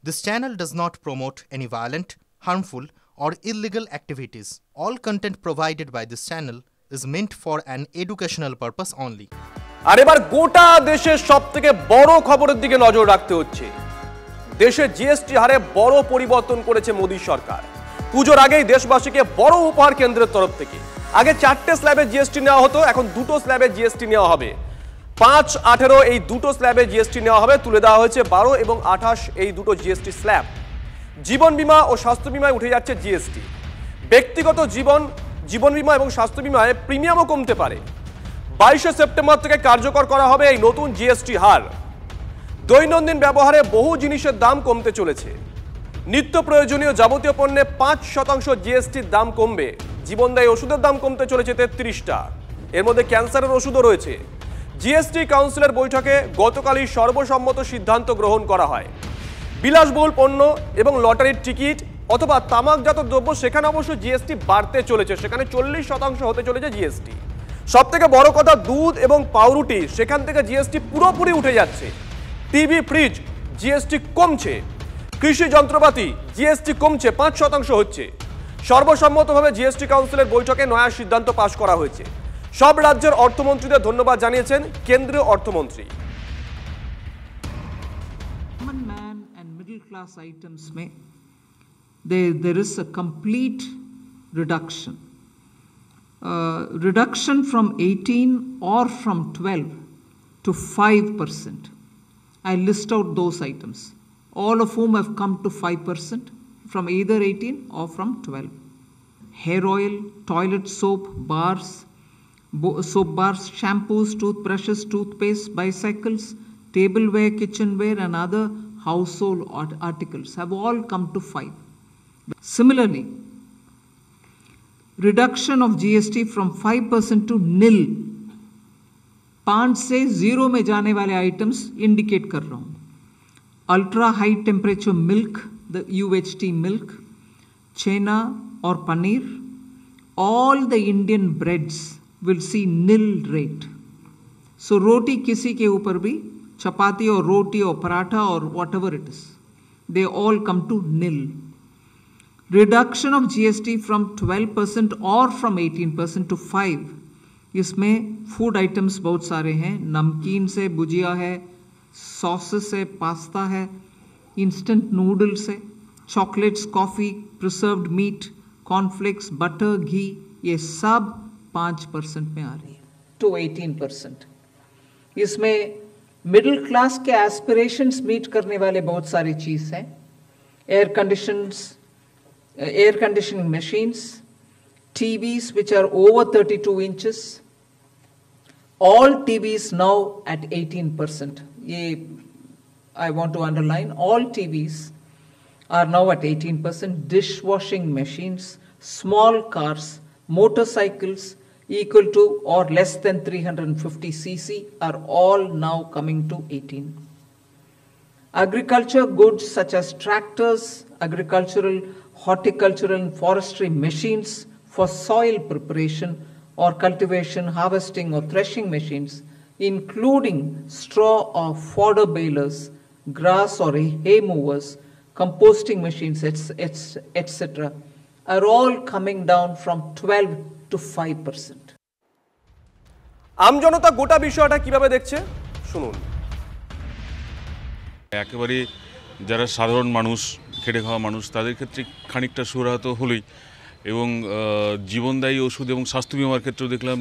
This channel does not promote any violent, harmful, or illegal activities. All content provided by this channel is meant for an educational purpose only. আর এবার গোটা দেশের সবথেকে বড় খবরের দিকে নজর রাখতে হচ্ছে। দেশে জিএসটি হারে বড় পরিবর্তন করেছে মোদী সরকার। পুজোর আগেই দেশবাসীকে বড় উপহার কেন্দ্রের তরফ থেকে। আগে 4টে স্ল্যাবে জিএসটি নেওয়া হতো, এখন 2টো স্ল্যাবে জিএসটি নেওয়া হবে। 5, 18 এই 2টো স্ল্যাবে জিএসটি নেওয়া হবে। তুলে দেওয়া হয়েছে 12 এবং 28 এই 2টো জিএসটি স্ল্যাব। জীবন বীমা ও স্বাস্থ্য বীমায় উঠে যাচ্ছে জিএসটি। ব্যক্তিগত জীবন বীমা এবং স্বাস্থ্য বীমায় প্রিমিয়ামও কমতে পারে। 22 সেপ্টেম্বর থেকে কার্যকর করা হবে এই নতুন জিএসটি হার। দৈনন্দিন ব্যবহারে বহু জিনিসের দাম কমতে চলেছে। নিত্য প্রয়োজনীয় যাবতীয় পণ্যে 5% জিএসটির দাম কমবে। জীবনদায়ী ওষুধের দাম কমতে চলেছে 33টা। এর মধ্যে ক্যান্সারের ওষুধও রয়েছে। জিএসটি কাউন্সিলের বৈঠকে গতকালই সর্বসম্মত সিদ্ধান্ত গ্রহণ করা হয়। বিলাসবহুল পণ্য এবং লটারির টিকিট অথবা তামাকজাত দ্রব্য সেখানে অবশ্য জিএসটি বাড়তে চলেছে, সেখানে 40% হতে চলেছে জিএসটি। সব থেকে বড় কথা, দুধ এবং পাউরুটি সেখান থেকে জিএসটি পুরোপুরি উঠে যাচ্ছে। টিভি, ফ্রিজ জিএসটি কমছে। কৃষি যন্ত্রপাতি জিএসটি কমছে, 5% হচ্ছে। সর্বসম্মতভাবে জিএসটি কাউন্সিলের বৈঠকে নয়া সিদ্ধান্ত পাশ করা হয়েছে। সব রাজ্যের অর্থমন্ত্রীদের ধন্যবাদ জানিয়েছেন কেন্দ্রীয় অর্থমন্ত্রী। Middle class items में there is a complete reduction. Reduction from 18 or from 12 to 5%. I list out those items, all of whom have come to 5% from either 18 or from 12. Hair oil, toilet soap, soap bars, shampoos, toothbrushes, toothpaste, bicycles, tableware, kitchenware and other household articles have all come to 5. Similarly, reduction of GST from 5% to nil. 5 से 0 में जाने वाले items indicate कर रहा हूँ। Ultra high temperature milk, the UHT milk, chhena और paneer, all the Indian breads will see nil rate. So रोटी किसी के ऊपर भी, chapati or roti or paratha or whatever it is, they all come to nil. Reduction of GST from 12% or from 18% to 5. इसमें food items बहुत सारे हैं। नमकीन से भुजिया है, सॉसेस है, पास्ता है, इंस्टेंट नूडल्स है, chocolates, coffee, preserved meat, cornflakes, butter, ghee, ये सब 5% में आ रही है टू 18%। इसमें मिडिल क्लास के एस्पिरेशंस मीट करने वाले बहुत सारी चीज़ हैं। Air conditioning machines, TVs which are over 32 inches, all TVs now at 18%. I want to underline, all TVs are now at 18%. Dishwashing machines, small cars, motorcycles equal to or less than 350 cc are all now coming to 18. Agriculture goods such as tractors, agricultural, horticultural and forestry machines for soil preparation or cultivation, harvesting or threshing machines, including straw or fodder balers, grass or hay movers, composting machines, etc., are all coming down from 12 to 5%. আমজনতা গোটা বিষয়টা কিভাবে দেখছে শুনুন। একেবারে যারা সাধারণ মানুষ, খেটে খাওয়া মানুষ, তাদের ক্ষেত্রে খানিকটা সুরাহত হলেই, এবং জীবনদায়ী ওষুধ এবং স্বাস্থ্য বিমার ক্ষেত্রেও দেখলাম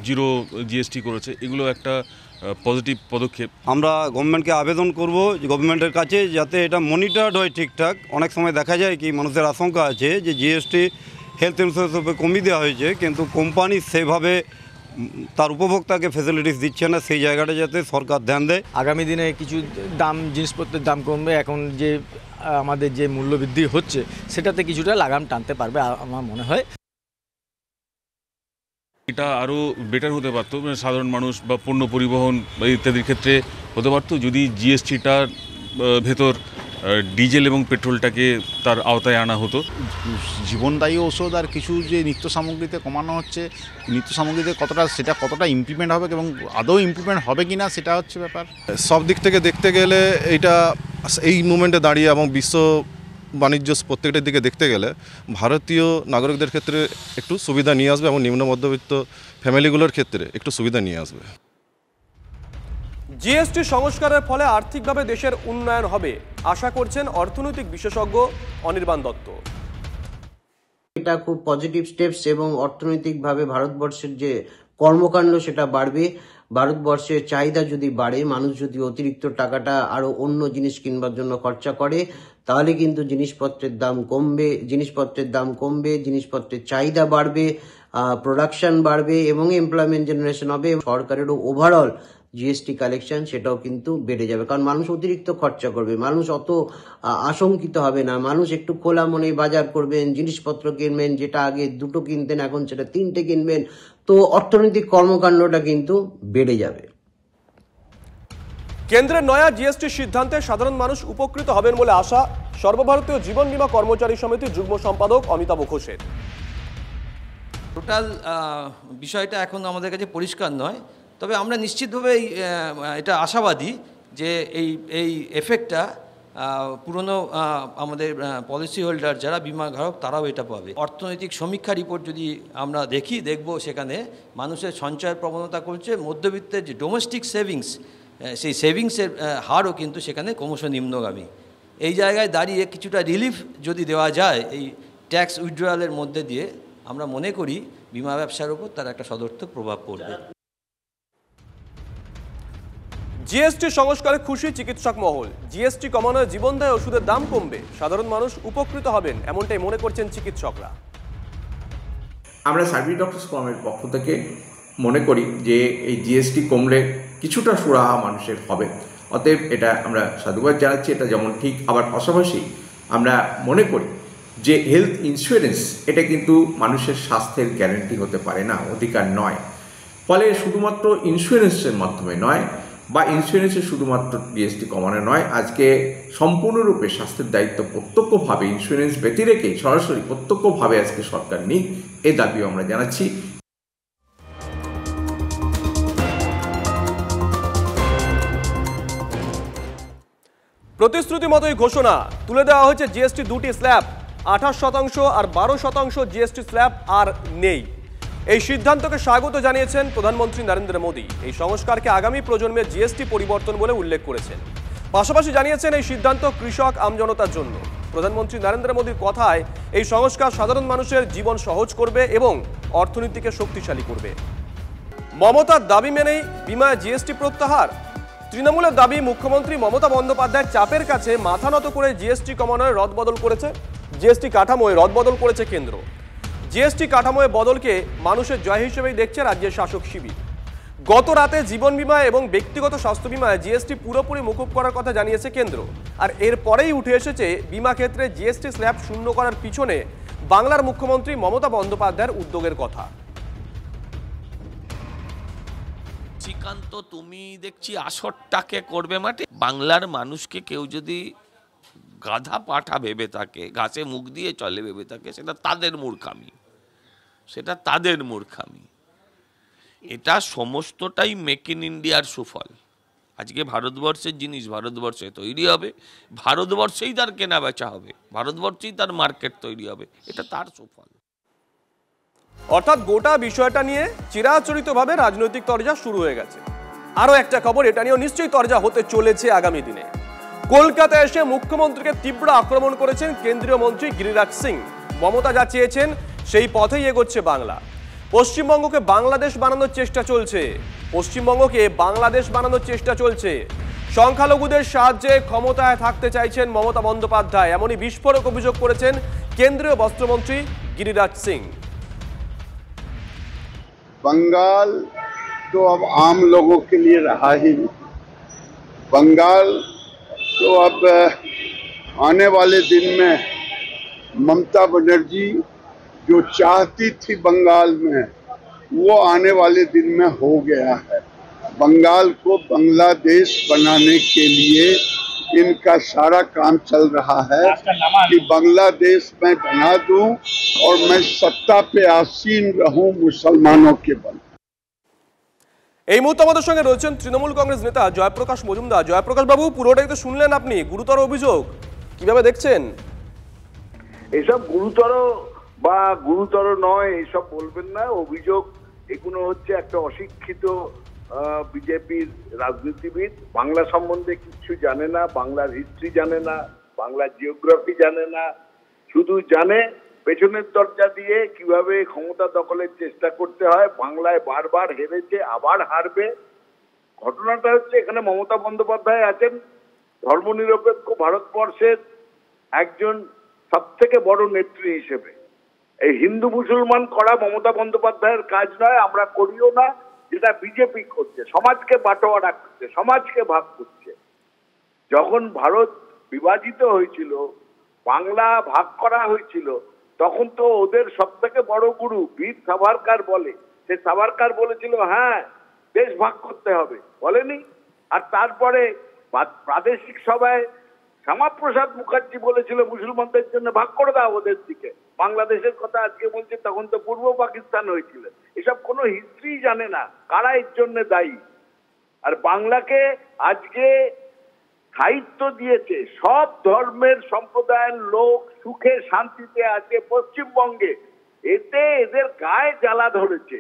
0 জিএসটি করেছে। এগুলো একটা পজিটিভ পদক্ষেপ। আমরা গভর্নমেন্টকে আবেদন করব যে গভর্নমেন্টের কাছে যাতে এটা মনিটরড হয় ঠিকঠাক। অনেক সময় দেখা যায় কি মানুষের আশঙ্কা আছে যে জিএসটি হেলথ ইন্স্যুরেন্স উপরে কমিয়ে দেওয়া হয়েছে, কিন্তু কোম্পানি সেভাবে তার উপভোক্তাকে ফ্যাসিলিটিস দিচ্ছে না, সেই জায়গাটা যাতে সরকার ধ্যান দেয়। আগামী দিনে কিছু জিনিসপত্রের দাম কমবে, এখন যে আমাদের যে মূল্যবৃদ্ধি হচ্ছে সেটাতে কিছুটা লাগাম টানতে পারবে আমার মনে হয়। এটা আরও বেটার হতে পারতো, সাধারণ মানুষ বা পণ্য পরিবহন বা ইত্যাদির ক্ষেত্রে হতে পারতো যদি জিএসটিটার ভেতর ডিজেল এবং পেট্রোলটাকে তার আওতায় আনা হতো। জীবনদায়ী ওষুধ আর কিছু যে নিত্য সামগ্রীতে কমানো হচ্ছে, নিত্য সামগ্রীতে কতটা ইমপ্লিমেন্ট হবে এবং আদৌ ইমপ্লিমেন্ট হবে কিনা সেটা হচ্ছে ব্যাপার। সব দিক থেকে দেখতে গেলে এটা এই মুভমেন্টে দাঁড়িয়ে এবং বিশ্ব বাণিজ্য প্রত্যেকটার দিকে দেখতে গেলে ভারতীয় নাগরিকদের ক্ষেত্রে একটু সুবিধা নিয়ে আসবে এবং নিম্ন মধ্যবিত্ত ফ্যামিলিগুলোর ক্ষেত্রে একটু সুবিধা নিয়ে আসবে। জিএসটি সংস্কারের ফলে আর্থিকভাবে দেশের উন্নয়ন হবে আশা করছেন অর্থনৈতিক বিশেষজ্ঞ অনির্বাণ দত্ত। এটা খুব পজিটিভ স্টেপস এবং অর্থনৈতিকভাবে ভারতবর্ষের যে কর্মকাণ্ড সেটা বাড়বে। ভারতবর্ষের চাহিদা যদি বাড়ে, মানুষ যদি অতিরিক্ত টাকাটা আরো অন্য জিনিস কিনবার জন্য খরচা করে, তাহলে কিন্তু জিনিসপত্রের দাম কমবে, জিনিসপত্রের চাহিদা বাড়বে, প্রোডাকশন বাড়বে এবং এমপ্লয়মেন্ট জেনারেশন হবে। সরকারেরও ওভারঅল জিএসটি কালেকশন সেটাও কিন্তু বেড়ে যাবে, কারণ মানুষ অতিরিক্ত খরচা করবে, মানুষ অত আশঙ্কিত হবে না, মানুষ একটু খোলা মনে বাজার করবেন, জিনিসপত্র কিনবেন, যেটা আগে 2টো কিনতেন এখন সেটা 3টে কিনবেন, তো অর্থনৈতিক কর্মকাণ্ডটা কিন্তু বেড়ে যাবে। কেন্দ্রের নয়া জিএসটি সিদ্ধান্তে সাধারণ মানুষ উপকৃত হবেন বলে আশা সর্বভারতীয় জীবন বীমা কর্মচারী সমিতির যুগ্ম সম্পাদক অমিতাভ ঘোষের। টোটাল বিষয়টা এখন আমাদের কাছে পরিষ্কার নয়, তবে আমরা নিশ্চিতভাবে এটা আশাবাদী যে এই এফেক্টটা পুরনো আমাদের পলিসি হোল্ডার যারা বিমা গ্রাহক তারাও এটা পাবে। অর্থনৈতিক সমীক্ষা রিপোর্ট যদি আমরা দেখব সেখানে মানুষের সঞ্চয়ের প্রবণতা করছে, মধ্যবিত্তের যে ডোমেস্টিক সেভিংস সেই সেভিংসের হারও কিন্তু সেখানে ক্রমশ নিম্নগামী। এই জায়গায় দাঁড়িয়ে কিছুটা রিলিফ যদি দেওয়া যায় এই ট্যাক্স উইথড্রয়ালের মধ্যে দিয়ে, আমরা মনে করি বিমা ব্যবসার উপর তার একটা সদর্থক প্রভাব পড়বে। জিএসটি সংস্কারে খুশি চিকিৎসক মহল। জিএসটি কমানোয় জীবনদায়ী ওষুধের দাম কমবে, সাধারণ মানুষ উপকৃত হবেন, এমনটাই মনে করছেন চিকিৎসকরা। আমরা সার্ভিস ডক্টরস ফোরামের পক্ষ থেকে মনে করি যে এই জিএসটি কমলে কিছুটা সুরাহা মানুষের হবে, অতএব এটা আমরা সাধুবাদ জানাচ্ছি। এটা যেমন ঠিক, আবার পাশাপাশি আমরা মনে করি যে হেলথ ইন্স্যুরেন্স এটা কিন্তু মানুষের স্বাস্থ্যের গ্যারান্টি হতে পারে না, অধিকার নয়। ফলে শুধুমাত্র ইন্স্যুরেন্সের মাধ্যমে নয় বা ইন্স্যুরেন্সের শুধুমাত্র জিএসটি কমানো নয়, আজকে সম্পূর্ণরূপে স্বাস্থ্যের দায়িত্ব প্রত্যক্ষভাবে ইন্স্যুরেন্স ব্যতি রেখে সরাসরি প্রত্যক্ষভাবে আজকে সরকার নিক, এ দাবিও আমরা জানাচ্ছি। প্রতিশ্রুতি মতোই ঘোষণা তুলে দেওয়া হয়েছে জিএসটি 2টি স্ল্যাব, 28% আর 12% জিএসটি স্ল্যাব আর নেই। এই সিদ্ধান্তকে স্বাগত জানিয়েছেন প্রধানমন্ত্রী নরেন্দ্র মোদী। এই সংস্কারকে আগামী প্রজন্মের জিএসটি পরিবর্তন বলে উল্লেখ করেছেন। পাশাপাশি জানিয়েছেন এই সিদ্ধান্ত কৃষক আমজনতার জন্য। প্রধানমন্ত্রী নরেন্দ্র মোদীর কথায় এই সংস্কার সাধারণ মানুষের জীবন সহজ করবে এবং অর্থনীতিকে শক্তিশালী করবে। মমতার দাবি মেনেই বিমায় জিএসটি প্রত্যাহার। তৃণমূলের দাবি, মুখ্যমন্ত্রী মমতা বন্দ্যোপাধ্যায়ের চাপের কাছে মাথা নত করে জিএসটি কমানোয় রদবদল করেছে, জিএসটি কাঠামোয় রদবদল করেছে কেন্দ্র। জিএসটি কাঠামোয় বদলকে মানুষের জয় হিসেবেই দেখছে রাজ্যের শাসক শিবির। গত রাতে জীবন বীমা এবং ব্যক্তিগত স্বাস্থ্য বীমায় জিএসটি পুরোপুরি মকুব করার কথা জানিয়েছে কেন্দ্র। আর এরপরেই উঠে এসেছে বিমা ক্ষেত্রে জিএসটি স্ল্যাব শূন্য করার পিছনে বাংলার মুখ্যমন্ত্রী মমতা বন্দ্যোপাধ্যায়ের উদ্যোগের কথা। শ্রীকান্ত, তুমি দেখছি আসরটাকে করবে মাঠে। বাংলার মানুষকে কেউ যদি গাধা পাঠা ভেবে থাকে, গাছে মুখ দিয়ে চলে ভেবে থাকে, সেটা তাদের মূর্খামি। এটা সমস্তটাই মেক ইন ইন্ডিয়ার সুফল। আজকে ভারতবর্ষের জিনিস ভারতবর্ষে তৈরি হবে, ভারতবর্ষেই তার কেনা বেচা হবে, ভারতবর্ষেই তার মার্কেট তৈরি হবে, এটা তার সুফল। অর্থাৎ গোটা বিষয়টা নিয়ে চিরাচরিতভাবে রাজনৈতিক তরজা শুরু হয়ে গেছে। আরও একটা খবর, এটা নিয়েও নিশ্চয়ই তরজা হতে চলেছে আগামী দিনে। কলকাতায় এসে মুখ্যমন্ত্রীকে তীব্র আক্রমণ করেছেন কেন্দ্রীয় মন্ত্রী গিরিরাজ সিং। মমতা যা চেয়েছেন সেই পথেই এগোচ্ছে বাংলা। পশ্চিমবঙ্গকে বাংলাদেশ বানানোর চেষ্টা চলছে। সংখ্যালঘুদের সাহায্যে ক্ষমতায় থাকতে চাইছেন মমতা বন্দ্যোপাধ্যায়, এমনই বিস্ফোরক অভিযোগ করেছেন কেন্দ্রীয় বস্ত্রমন্ত্রী গিরিরাজ সিং। बंगाल तो अब आम लोगों के लिए रहा ही नहीं। बंगाल तो अब आने वाले दिन में ममता बनर्जी जो चाहती थी बंगाल में, वो आने वाले दिन में हो गया है। बंगाल को बांग्लादेश बनाने के लिए इनका सारा काम चल रहा है कि बांग्लादेश मैं बना दूं और मैं सत्ता पे आसीन रहूं मुसलमानों के बल। এই মুহূর্তে আমাদের সঙ্গে রয়েছেন তৃণমূল কংগ্রেস নেতা জয়প্রকাশ মজুমদার। জয়প্রকাশ বাবু, পুরোটাই তো শুনলেন আপনি, গুরুতর অভিযোগ, কিভাবে দেখছেন? এসব গুরুতর বা গুরুতর নয় এসব বলবেন না, অভিযোগ এগুলো হচ্ছে একটা অশিক্ষিত বিজেপির রাজনীতিবিদ, বাংলা সম্বন্ধে কিছু জানে না, বাংলার হিস্ট্রি জানে না, বাংলার জিওগ্রাফি জানে না, শুধু জানে পেছনের দরজা দিয়ে কিভাবে ক্ষমতা দখলের চেষ্টা করতে হয়। বাংলায় বারবার হেরেছে, আবার হারবে। ঘটনাটা হচ্ছে এখানে মমতা বন্দ্যোপাধ্যায় আছেন ধর্মনিরপেক্ষ ভারতবর্ষের একজন সবথেকে বড় নেত্রী হিসেবে। এই হিন্দু মুসলমান করা মমতা বন্দ্যোপাধ্যায়ের কাজ নয়, আমরা করিও না, যেটা বিজেপি করছে, সমাজকে বাটোয়ারা করছে, সমাজকে ভাগ করছে। যখন ভারত বিভাজিত হয়েছিল, বাংলা ভাগ করা হয়েছিল, তখন তো ওদের সব থেকে বড় গুরু বীর সাভারকার বলে, সে সাভারকার বলেছিল হ্যাঁ দেশ ভাগ করতে হবে, বলেনি? আর তারপরে প্রাদেশিক সভায় শ্যামাপ্রসাদ মুখার্জি বলেছিল মুসলমানদের জন্য ভাগ করে দাও ওদের দিকে। বাংলাদেশের কথা আজকে বলছে, তখন তো পূর্ব পাকিস্তান হয়েছিল। এসব কোনো হিস্ট্রি জানে না, কারা এর জন্য দায়ী। আর বাংলাকে আজকে সাহিত্য দিয়েছে, সব ধর্মের সম্প্রদায়ের লোক সুখে শান্তিতে আছে পশ্চিমবঙ্গে, এতে এদের গায়ে জ্বালা ধরেছে।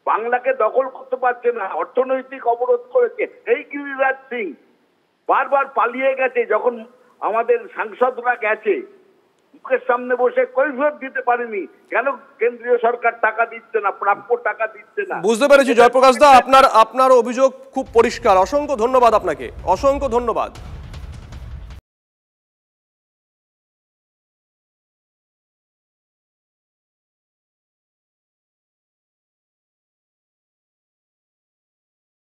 বাংলাকে দখল করতে পারছে না, অর্থনৈতিক অবরোধ করেছে। এই গিরিরাজ সিং বারবার পালিয়ে গেছে, যখন আমাদের সাংসদরা গেছে মুখের সামনে বসে কৈফিয়ত দিতে পারেনি কেন কেন্দ্রীয় সরকার টাকা দিচ্ছে না, প্রাপ্য টাকা দিচ্ছে না। বুঝতে পেরেছি জয়প্রকাশ দা, আপনার অভিযোগ খুব পরিষ্কার। অসংখ্য ধন্যবাদ আপনাকে, অসংখ্য ধন্যবাদ।